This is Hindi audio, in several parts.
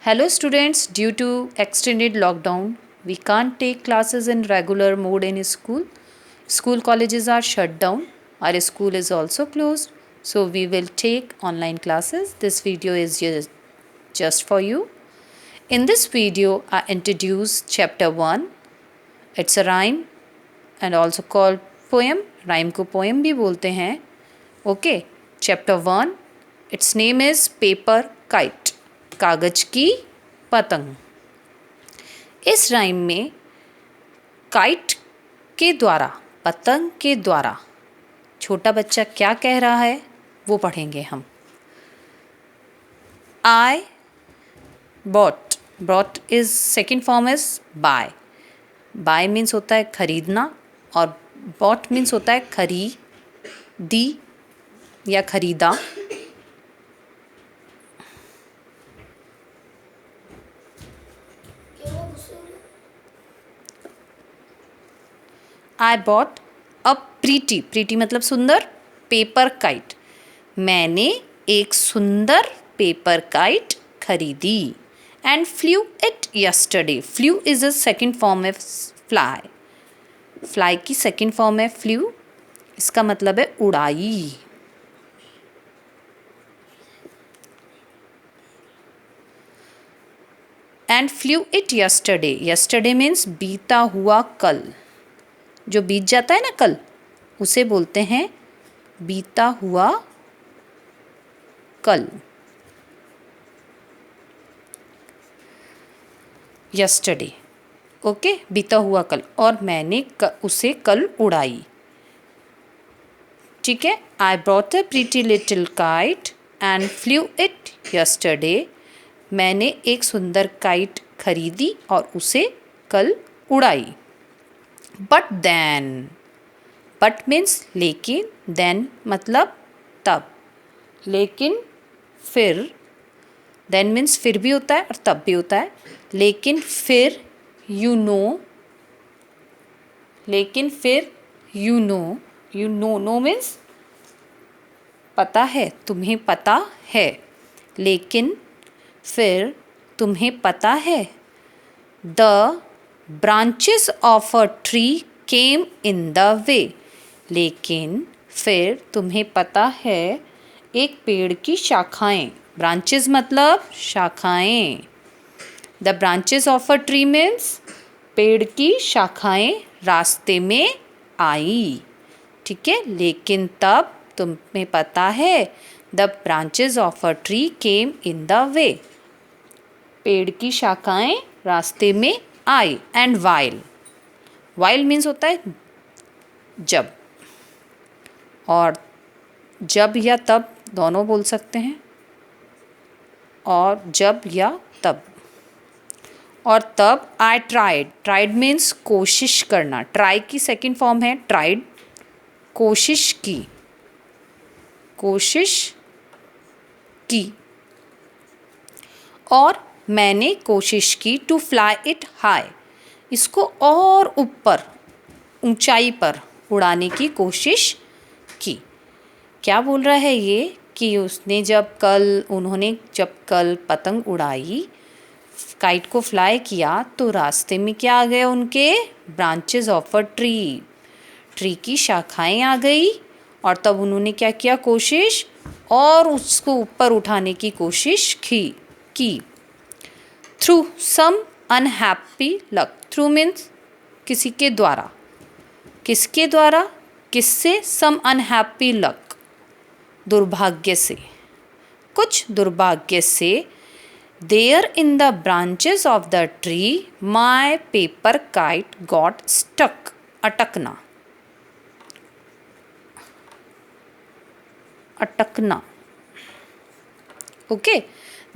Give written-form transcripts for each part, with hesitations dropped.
Hello students, due to extended lockdown, we can't take classes in regular mode in school. School colleges are shut down. Our school is also closed. So we will take online classes. This video is just for you. In this video, I introduce chapter 1. It's a rhyme and also called poem. Rhyme को poem भी बोलते हैं. Okay, chapter 1. Its name is Paper Kite. कागज की पतंग. इस राइम में काइट के द्वारा, पतंग के द्वारा छोटा बच्चा क्या कह रहा है वो पढ़ेंगे हम. I bought is second form is buy. Buy means होता है खरीदना और bought means होता है खरीदी या खरीदा. I bought a pretty मतलब सुंदर, पेपर काइट. मैंने एक सुंदर पेपर काइट खरीदी. And flew it yesterday. Flew is a second form of fly. Fly की second form है flew. इसका मतलब है उड़ाई. And flew it yesterday. Yesterday means बीता हुआ कल. जो बीत जाता है ना कल, उसे बोलते हैं बीता हुआ कल. यस्टरडे, ओके, बीता हुआ कल. और मैंने उसे कल उड़ाई. ठीक है. I brought a pretty little kite and flew it yesterday. मैंने एक सुंदर काइट खरीदी और उसे कल उड़ाई. बट देन, बट मीन्स लेकिन, देन मतलब तब, लेकिन फिर. देन मीन्स फिर भी होता है और तब भी होता है. लेकिन फिर यू नो, लेकिन फिर यू नो नो मीन्स पता है, तुम्हें पता है. लेकिन फिर तुम्हें पता है. The branches of a tree came in the way. लेकिन फिर तुम्हें पता है एक पेड़ की शाखाएं. branches मतलब शाखाएं. The branches of a tree means पेड़ की शाखाएं रास्ते में आई. ठीक है. लेकिन तब तुम्हें पता है the branches of a tree came in the way. पेड़ की शाखाएं रास्ते में आई. एंड वाइल मीन्स होता है जब, और जब या तब दोनों बोल सकते हैं, और जब या तब. और तब आई ट्राइड मीन्स कोशिश करना. ट्राई की सेकंड फॉर्म है ट्राइड. कोशिश की, कोशिश की. और मैंने कोशिश की टू फ्लाई इट हाई. इसको और ऊपर, ऊंचाई पर उड़ाने की कोशिश की. क्या बोल रहा है ये कि उन्होंने जब कल पतंग उड़ाई, काइट को फ्लाई किया, तो रास्ते में क्या आ गया उनके? ब्रांचेस ऑफ अ ट्री की शाखाएं आ गई. और तब उन्होंने क्या किया? कोशिश, और उसको ऊपर उठाने की कोशिश की. Through some unhappy luck. Through means किसी के द्वारा. किसके द्वारा? किससे? सम अनहैप्पी लक, दुर्भाग्य से, कुछ दुर्भाग्य से. There in the branches of the tree my paper kite got stuck. अटकना, अटकना. Okay.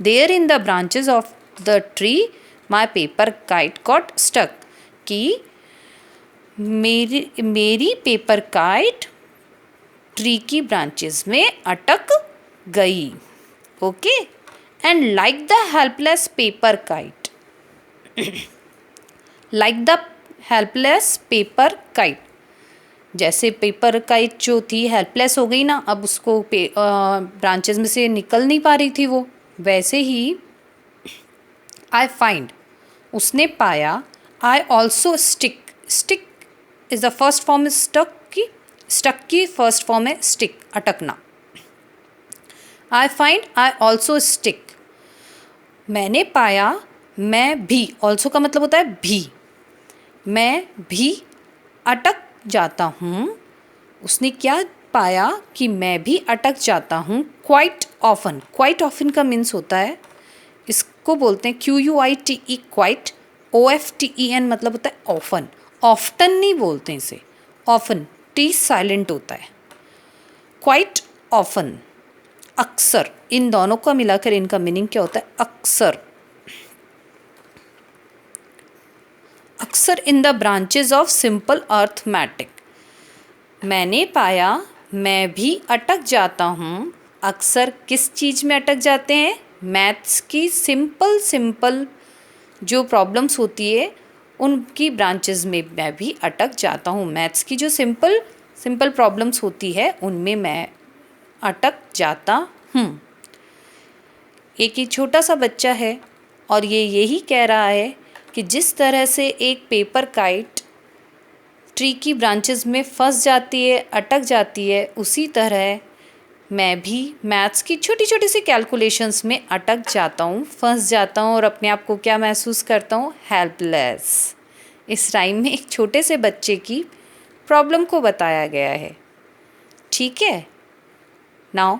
There in the branches of the tree my paper kite got stuck. कि मेरी पेपर काइट ट्री की ब्रांचेस में अटक गई. Okay. And like the helpless paper kite, like the helpless paper kite. जैसे पेपर काइट जो थी हेल्पलेस हो गई ना, अब उसको ब्रांचेस में से निकल नहीं पा रही थी वो, वैसे ही I find, उसने पाया. I also stick. Stick is the first form is stuck की. Stuck की first form है stick, अटकना. I find, I also stick. मैंने पाया, मैं भी. also का मतलब होता है भी. मैं भी अटक जाता हूँ. उसने क्या पाया कि मैं भी अटक जाता हूँ. Quite often. क्वाइट ऑफन का मीन्स होता है, इसको बोलते हैं QUITE क्वाइट. OFTEN मतलब होता है ऑफन. ऑफ्टन नहीं बोलते इसे, ऑफन. टी साइलेंट होता है. क्वाइट ऑफन, अक्सर. इन दोनों का मिलाकर इनका मीनिंग क्या होता है? अक्सर. अक्सर in the branches of simple arithmetic. मैंने पाया, मैं भी अटक जाता हूँ. अक्सर किस चीज़ में अटक जाते हैं? मैथ्स की सिंपल जो प्रॉब्लम्स होती है उनकी ब्रांचेस में मैं भी अटक जाता हूँ. मैथ्स की जो सिंपल प्रॉब्लम्स होती है उनमें मैं अटक जाता हूँ. एक ही छोटा सा बच्चा है और ये यही कह रहा है कि जिस तरह से एक पेपर काइट ट्री की ब्रांचेस में फंस जाती है, अटक जाती है, उसी तरह मैं भी मैथ्स की छोटी छोटी सी कैलकुलेशंस में अटक जाता हूँ, फंस जाता हूँ और अपने आप को क्या महसूस करता हूँ? हेल्पलेस. इस राइम में एक छोटे से बच्चे की प्रॉब्लम को बताया गया है. ठीक है. नाउ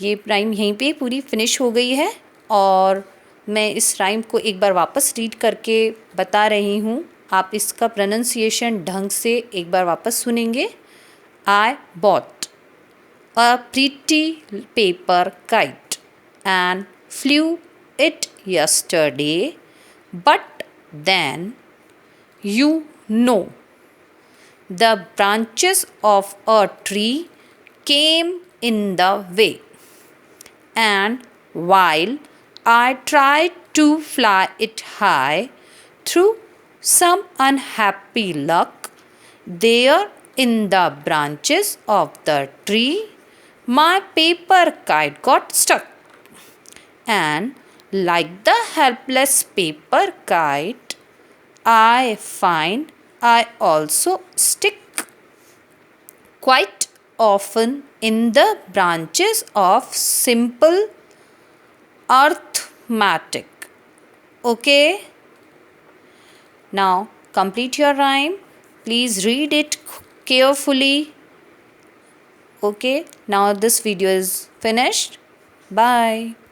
ये राइम यहीं पे पूरी फिनिश हो गई है और मैं इस राइम को एक बार वापस रीड करके बता रही हूँ. आप इसका प्रोनाउंसिएशन ढंग से एक बार वापस सुनेंगे. I bought a pretty paper kite and flew it yesterday, but then, you know, the branches of a tree came in the way, and while I tried to fly it high, through some unhappy luck, there in the branches of the tree, my paper kite got stuck. And like the helpless paper kite, I find I also stick quite often in the branches of simple arithmetic. Okay? Now complete your rhyme. Please read it carefully. Okay, now this video is finished. Bye.